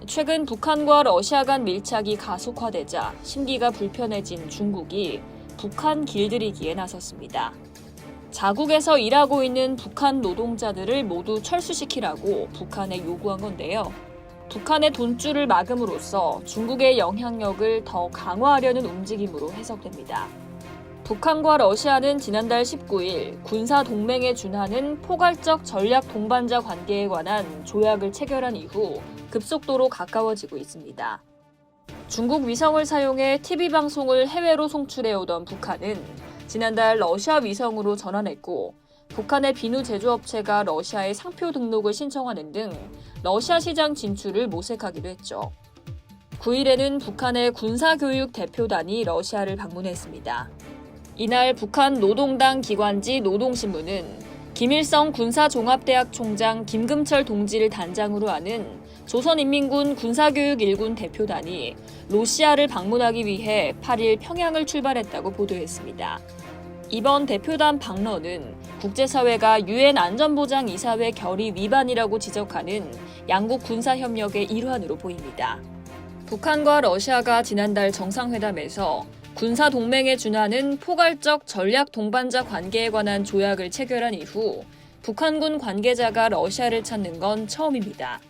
최근 북한과 러시아 간 밀착이 가속화되자 심기가 불편해진 중국이 북한 길들이기에 나섰습니다. 자국에서 일하고 있는 북한 노동자들을 모두 철수시키라고 북한에 요구한 건데요. 북한의 돈줄을 막음으로써 중국의 영향력을 더 강화하려는 움직임으로 해석됩니다. 북한과 러시아는 지난달 19일 군사 동맹에 준하는 포괄적 전략 동반자 관계에 관한 조약을 체결한 이후 급속도로 가까워지고 있습니다. 중국 위성을 사용해 TV방송을 해외로 송출해오던 북한은 지난달 러시아 위성으로 전환했고, 북한의 비누 제조업체가 러시아에 상표 등록을 신청하는 등 러시아 시장 진출을 모색하기도 했죠. 9일에는 북한의 군사교육 대표단이 러시아를 방문했습니다. 이날 북한 노동당 기관지 노동신문은 김일성 군사종합대학 총장 김금철 동지를 단장으로 하는 조선인민군 군사교육 1군 대표단이 러시아를 방문하기 위해 8일 평양을 출발했다고 보도했습니다. 이번 대표단 방문은 국제사회가 유엔 안전보장이사회 결의 위반이라고 지적하는 양국 군사협력의 일환으로 보입니다. 북한과 러시아가 지난달 정상회담에서 군사동맹에 준하는 포괄적 전략 동반자 관계에 관한 조약을 체결한 이후 북한군 관계자가 러시아를 찾는 건 처음입니다.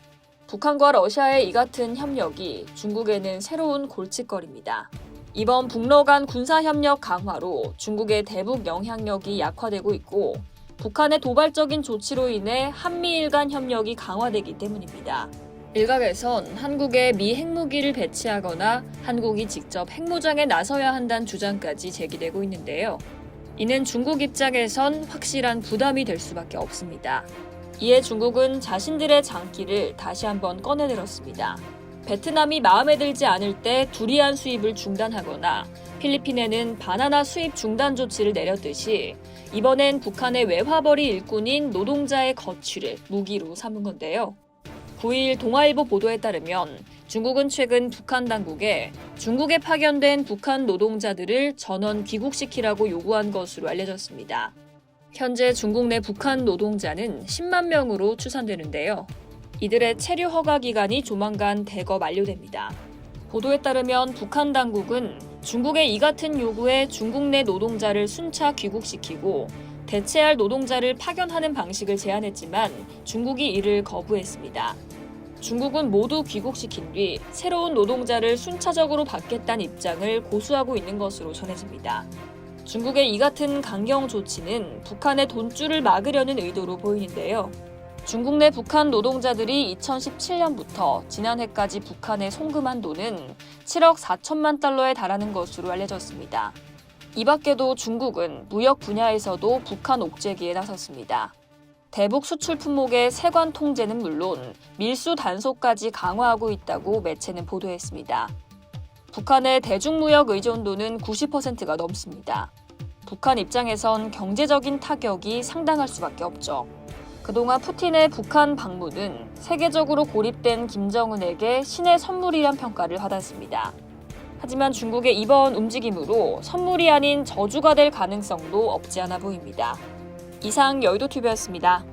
북한과 러시아의 이 같은 협력이 중국에는 새로운 골칫거리입니다. 이번 북러 간 군사협력 강화로 중국의 대북 영향력이 약화되고 있고, 북한의 도발적인 조치로 인해 한미일 간 협력이 강화되기 때문입니다. 일각에선 한국에 미 핵무기를 배치하거나 한국이 직접 핵무장에 나서야 한다는 주장까지 제기되고 있는데요. 이는 중국 입장에선 확실한 부담이 될 수밖에 없습니다. 이에 중국은 자신들의 장기를 다시 한번 꺼내들었습니다. 베트남이 마음에 들지 않을 때 두리안 수입을 중단하거나 필리핀에는 바나나 수입 중단 조치를 내렸듯이 이번엔 북한의 외화벌이 일꾼인 노동자의 거취를 무기로 삼은 건데요. 9일 동아일보 보도에 따르면 중국은 최근 북한 당국에 중국에 파견된 북한 노동자들을 전원 귀국시키라고 요구한 것으로 알려졌습니다. 현재 중국 내 북한 노동자는 10만 명으로 추산되는데요. 이들의 체류 허가 기간이 조만간 대거 만료됩니다. 보도에 따르면 북한 당국은 중국의 이 같은 요구에 중국 내 노동자를 순차 귀국시키고 대체할 노동자를 파견하는 방식을 제안했지만 중국이 이를 거부했습니다. 중국은 모두 귀국시킨 뒤 새로운 노동자를 순차적으로 받겠다는 입장을 고수하고 있는 것으로 전해집니다. 중국의 이 같은 강경 조치는 북한의 돈줄을 막으려는 의도로 보이는데요. 중국 내 북한 노동자들이 2017년부터 지난해까지 북한에 송금한 돈은 7억 4천만 달러에 달하는 것으로 알려졌습니다. 이 밖에도 중국은 무역 분야에서도 북한 옥죄기에 나섰습니다. 대북 수출 품목의 세관 통제는 물론 밀수 단속까지 강화하고 있다고 매체는 보도했습니다. 북한의 대중무역 의존도는 90%가 넘습니다. 북한 입장에선 경제적인 타격이 상당할 수밖에 없죠. 그동안 푸틴의 북한 방문은 세계적으로 고립된 김정은에게 신의 선물이란 평가를 받았습니다. 하지만 중국의 이번 움직임으로 선물이 아닌 저주가 될 가능성도 없지 않아 보입니다. 이상 여의도TV였습니다.